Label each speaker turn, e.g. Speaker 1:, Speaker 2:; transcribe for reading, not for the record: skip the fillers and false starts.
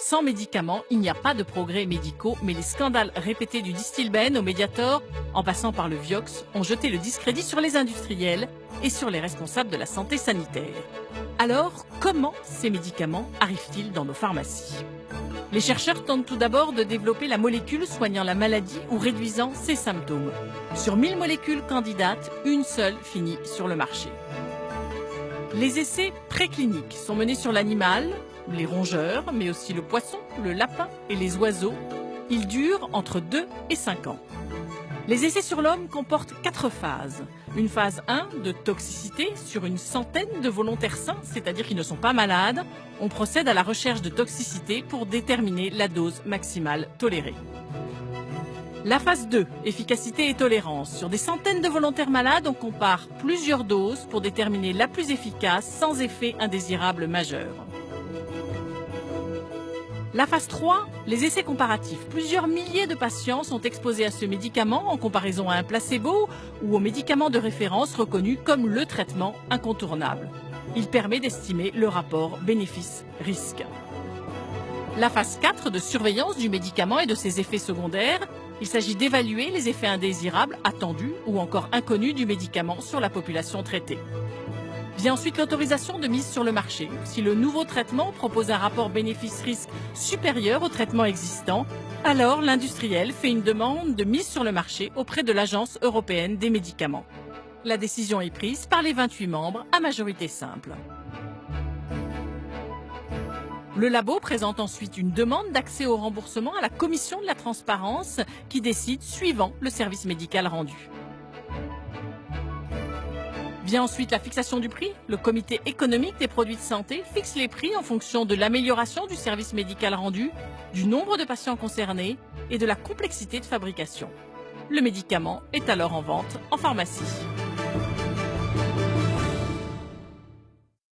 Speaker 1: Sans médicaments, il n'y a pas de progrès médicaux, mais les scandales répétés du Distilbène au Mediator, en passant par le Vioxx, ont jeté le discrédit sur les industriels et sur les responsables de la santé sanitaire. Alors, comment ces médicaments arrivent-ils dans nos pharmacies? Les chercheurs tentent tout d'abord de développer la molécule soignant la maladie ou réduisant ses symptômes. Sur 1000 molécules candidates, une seule finit sur le marché. Les essais précliniques sont menés sur l'animal, les rongeurs, mais aussi le poisson, le lapin et les oiseaux. Ils durent entre 2 et 5 ans. Les essais sur l'homme comportent 4 phases. Une phase 1 de toxicité sur une centaine de volontaires sains, c'est-à-dire qui ne sont pas malades. On procède à la recherche de toxicité pour déterminer la dose maximale tolérée. La phase 2, efficacité et tolérance. Sur des centaines de volontaires malades, on compare plusieurs doses pour déterminer la plus efficace sans effet indésirable majeur. La phase 3, les essais comparatifs. Plusieurs milliers de patients sont exposés à ce médicament en comparaison à un placebo ou au médicament de référence reconnu comme le traitement incontournable. Il permet d'estimer le rapport bénéfice-risque. La phase 4 de surveillance du médicament et de ses effets secondaires. Il s'agit d'évaluer les effets indésirables, attendus ou encore inconnus du médicament sur la population traitée. Vient ensuite l'autorisation de mise sur le marché. Si le nouveau traitement propose un rapport bénéfice-risque supérieur au traitement existant, alors l'industriel fait une demande de mise sur le marché auprès de l'Agence européenne des médicaments. La décision est prise par les 28 membres à majorité simple. Le labo présente ensuite une demande d'accès au remboursement à la Commission de la transparence qui décide suivant le service médical rendu. Vient ensuite la fixation du prix. Le comité économique des produits de santé fixe les prix en fonction de l'amélioration du service médical rendu, du nombre de patients concernés et de la complexité de fabrication. Le médicament est alors en vente en pharmacie.